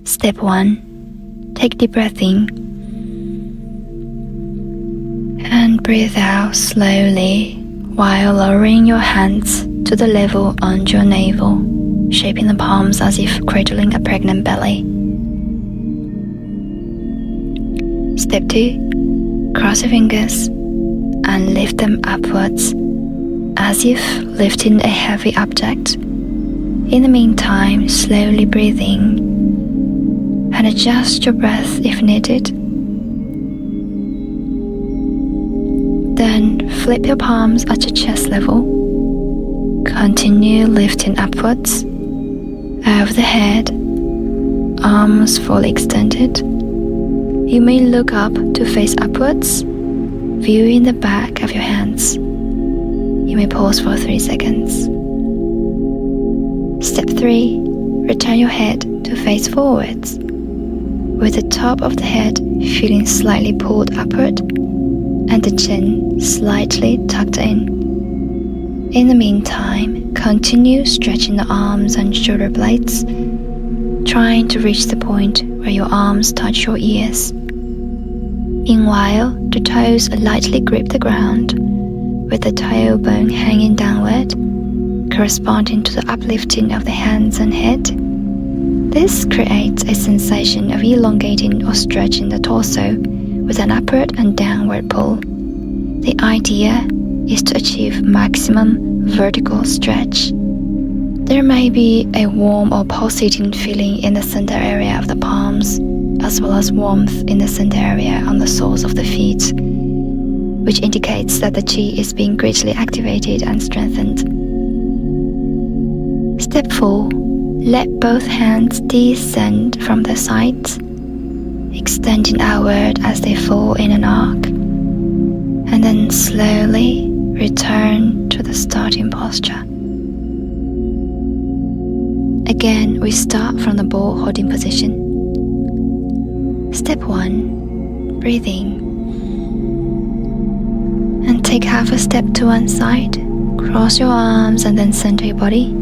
Step 1. Take deep breath in and breathe out slowly while lowering your hands to the level under your navel, shaping the palms as if cradling a pregnant belly. Step 2. Cross your fingers and lift them upwards as if lifting a heavy object. In the meantime, slowly breathe in and adjust your breath if needed. Then flip your palms at your chest level. Continue lifting upwards, over the head, arms fully extended. You may look up to face upwards, viewing the back of your hands. You may pause for 3 seconds. Step 3. Return your head to face forwards, with the top of the head feeling slightly pulled upward and the chin slightly tucked in. In the meantime, continue stretching the arms and shoulder blades, trying to reach the point where your arms touch your ears. Meanwhile, the toes lightly grip the ground, with the tailbone hanging downward, corresponding to the uplifting of the hands and head. This creates a sensation of elongating or stretching the torso with an upward and downward pull. The idea is to achieve maximum vertical stretch. There may be a warm or pulsating feeling in the center area of the palms, as well as warmth in the center area on the soles of the feet, which indicates that the Qi is being greatly activated and strengthened. Step 4. Let both hands descend from the sides, extending outward as they fall in an arc, and then slowly return to the starting posture. Again, we start from the ball holding position. Step 1. Breathe in and take half a step to one side. Cross your arms and then center your body.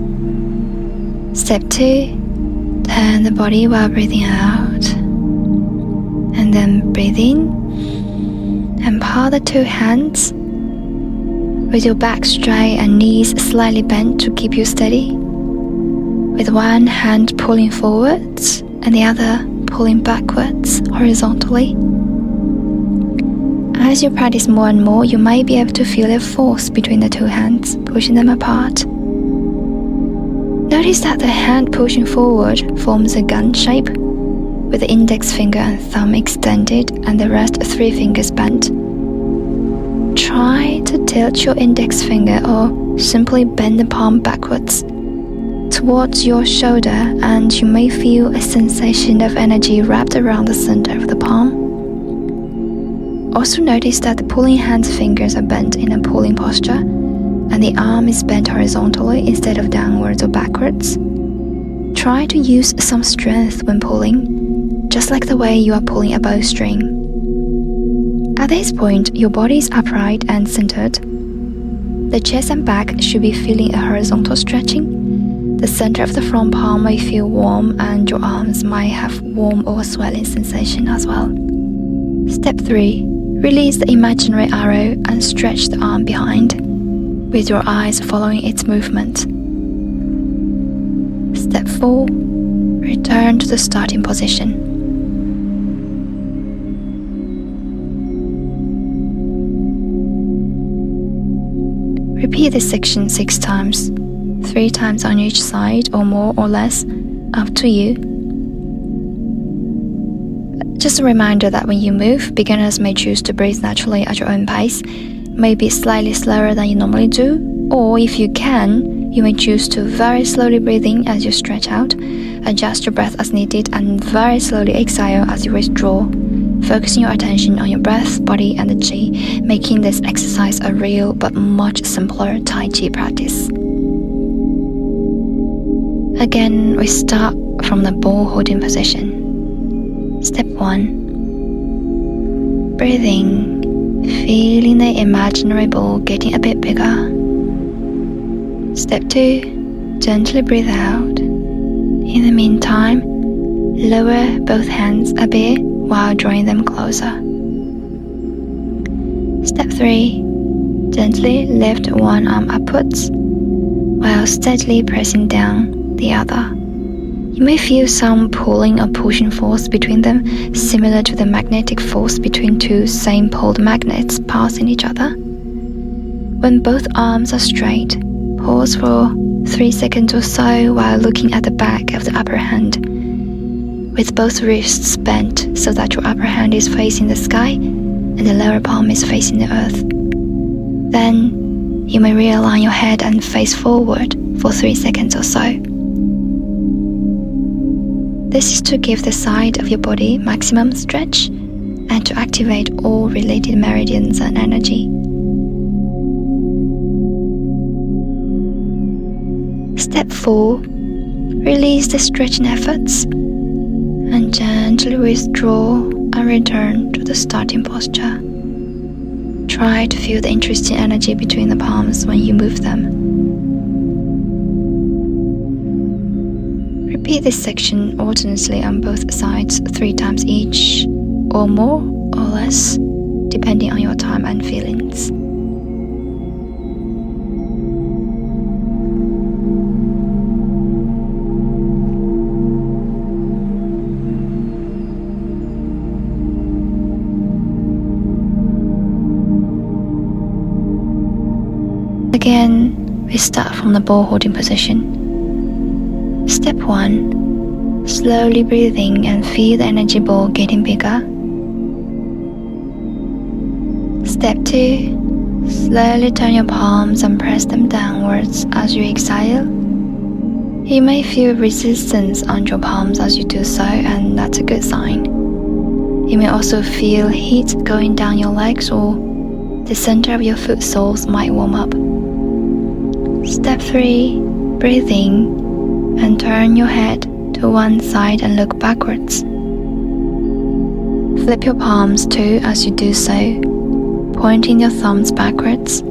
Step 2. Turn the body while breathing out, and then breathe in and pull the 2 hands with your back straight and knees slightly bent to keep you steady, with one hand pulling forwards and the other pulling backwards horizontally. As you practice more and more, you might be able to feel a force between the 2 hands, pushing them apart. Notice that the hand pushing forward forms a gun shape, with the index finger and thumb extended and the rest 3 fingers bent. Try to tilt your index finger or simply bend the palm backwards towards your shoulder, and you may feel a sensation of energy wrapped around the center of the palm. Also notice that the pulling hand's fingers are bent in a pulling posture, and the arm is bent horizontally instead of downwards or backwards. Try to use some strength when pulling, just like the way you are pulling a bowstring. At this point, your body is upright and centered. The chest and back should be feeling a horizontal stretching. The center of the front palm may feel warm, and your arms might have warm or swelling sensation as well. Step 3. Release the imaginary arrow and stretch the arm behind, with your eyes following its movement. Step 4. Return to the starting position. Repeat this section 6 times, 3 times on each side or more or less, up to you. Just a reminder that when you move, beginners may choose to breathe naturally at your own pace, maybe slightly slower than you normally do, or if you can, you may choose to very slowly breathe in as you stretch out, adjust your breath as needed, and very slowly exhale as you withdraw, focusing your attention on your breath, body, and the Qi, making this exercise a real but much simpler Tai Chi practice. Again, we start from the ball holding position. Step 1. Breathe in, feeling the imaginary ball getting a bit bigger. Step 2. Gently breathe out. In the meantime, Lower both hands a bit while drawing them closer. Step 3. Gently lift one arm upwards while steadily pressing down the other. You may feel some pulling or pushing force between them, similar to the magnetic force between two same-poled magnets passing each other. When both arms are straight, pause for 3 seconds or so while looking at the back of the upper hand, with both wrists bent so that your upper hand is facing the sky and the lower palm is facing the earth. Then you may realign your head and face forward for 3 seconds or so. This is to give the side of your body maximum stretch and to activate all related meridians and energy. Step 4. Release the stretching efforts and gently withdraw and return to the starting posture. Try to feel the interesting energy between the palms when you move them. Repeat this section alternately on both sides 3 times each, or more or less, depending on your time and feelings. Again, we start from the ball holding position. Step 1. Slowly breathe in and feel the energy ball getting bigger. Step 2. Slowly turn your palms and press them downwards as you exhale. You may feel resistance on your palms as you do so, and that's a good sign. You may also feel heat going down your legs, or the center of your foot soles might warm up. Step 3. Breathe in and turn your head to one side and look backwards. Flip your palms too as you do so, pointing your thumbs backwards.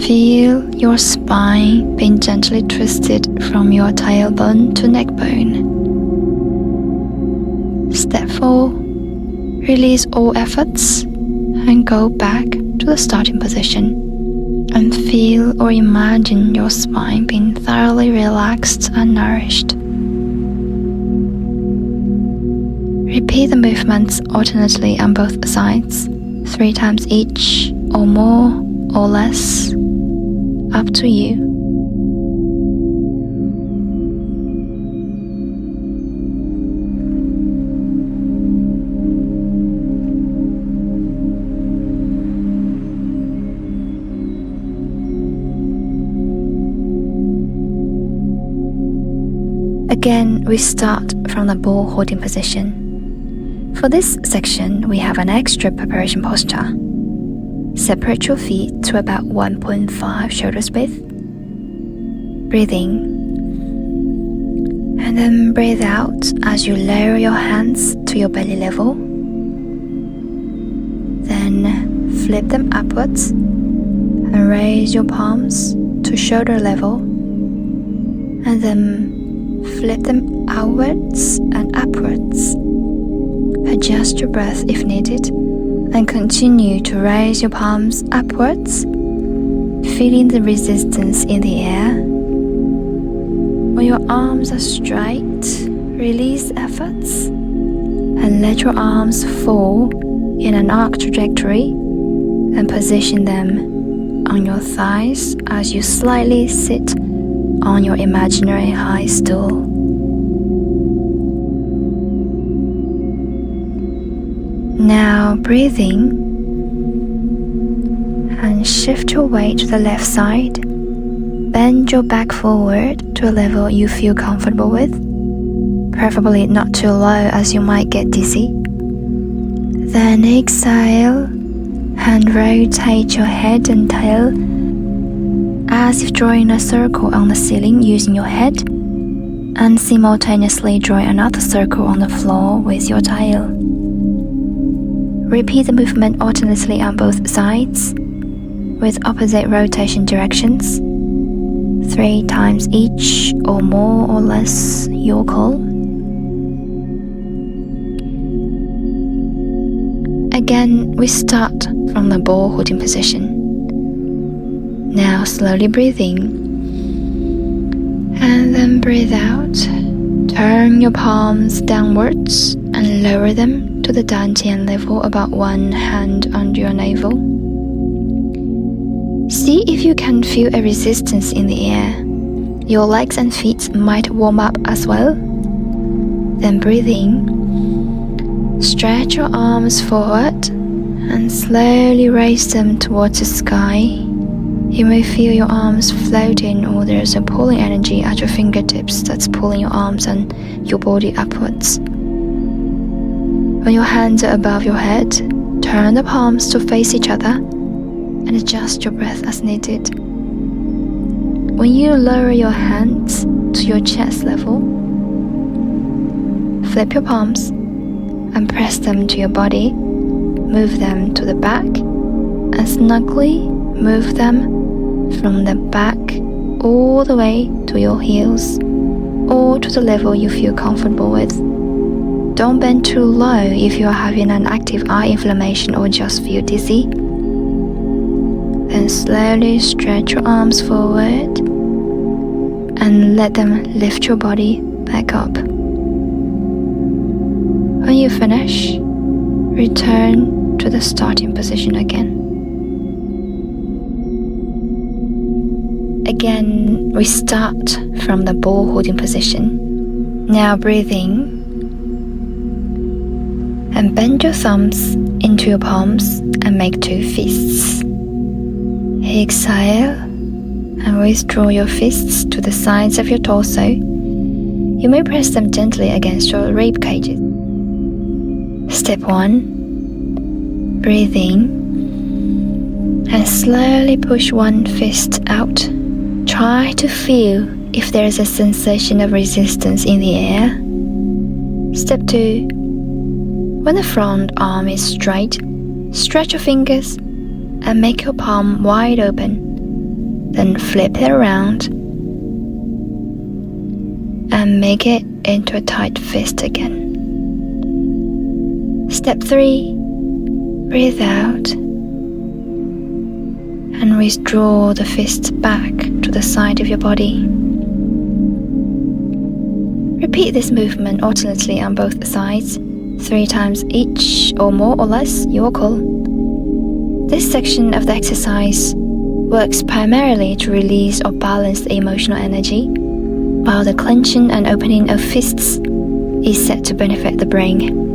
Feel your spine being gently twisted from your tailbone to neck bone. Step 4. Release all efforts and go back to the starting position. And feel or imagine your spine being thoroughly relaxed and nourished. Repeat the movements alternately on both sides, 3 times each, or more or less, up to you. Again, we start from the ball holding position. For this section, we have an extra preparation posture. Separate your feet to about 1.5 shoulders width. Breathe in. And then breathe out as you lower your hands to your belly level. Then flip them upwards and raise your palms to shoulder level. And then flip them outwards and upwards. Adjust your breath if needed and continue to raise your palms upwards, feeling the resistance in the air. When your arms are straight, release efforts and let your arms fall in an arc trajectory and position them on your thighs as you slightly sit on your imaginary high stool. Now breathe in and shift your weight to the left side. Bend your back forward to a level you feel comfortable with, preferably not too low as you might get dizzy. Then exhale and rotate your head and tail as if drawing a circle on the ceiling using your head, and simultaneously drawing another circle on the floor with your tail. Repeat the movement alternately on both sides with opposite rotation directions, 3 times each, or more or less, your call. Again, we start from the ball holding position. Now slowly breathe in and then breathe out. Turn your palms downwards and lower them to the dantian level, about one hand under your navel. See if you can feel a resistance in the air. Your legs and feet might warm up as well. Then breathe in. Stretch your arms forward and slowly raise them towards the sky. You may feel your arms floating, or there's a pulling energy at your fingertips that's pulling your arms and your body upwards. When your hands are above your head, turn the palms to face each other and adjust your breath as needed. When you lower your hands to your chest level, flip your palms and press them to your body. Move them to the back and snugly move them from the back all the way to your heels or to the level you feel comfortable with. Don't bend too low if you are having an active eye inflammation or just feel dizzy. Then slowly stretch your arms forward and let them lift your body back up. When you finish, return to the starting position again. Again, we start from the ball holding position. Now breathe in and bend your thumbs into your palms and make two fists. Exhale and withdraw your fists to the sides of your torso. You may press them gently against your rib cages. Step 1. Breathe in and slowly push one fist out. Try to feel if there is a sensation of resistance in the air. Step 2. When the front arm is straight, stretch your fingers and make your palm wide open. Then flip it around and make it into a tight fist again. Step 3. Breathe out and withdraw the fist back to the side of your body. Repeat this movement alternately on both sides, 3 times each or more or less, your call. This section of the exercise works primarily to release or balance the emotional energy, while the clenching and opening of fists is said to benefit the brain.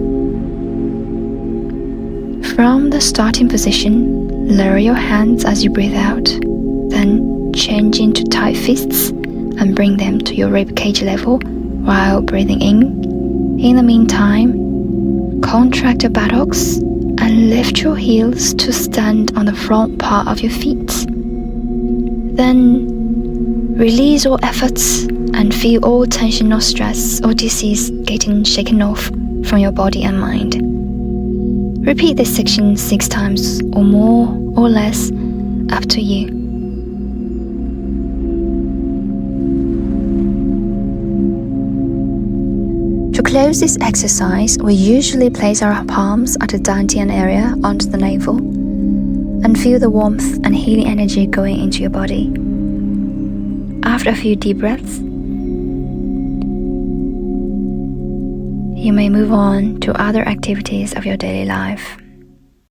From the starting position, lower your hands as you breathe out, then change into tight fists and bring them to your rib cage level while breathing in. In the meantime, contract your buttocks and lift your heels to stand on the front part of your feet. Then release all efforts and feel all tension or stress or disease getting shaken off from your body and mind. Repeat this section 6 times or more or less, up to you. To close this exercise, we usually place our palms at the dantian area onto the navel and feel the warmth and healing energy going into your body. After a few deep breaths, you may move on to other activities of your daily life.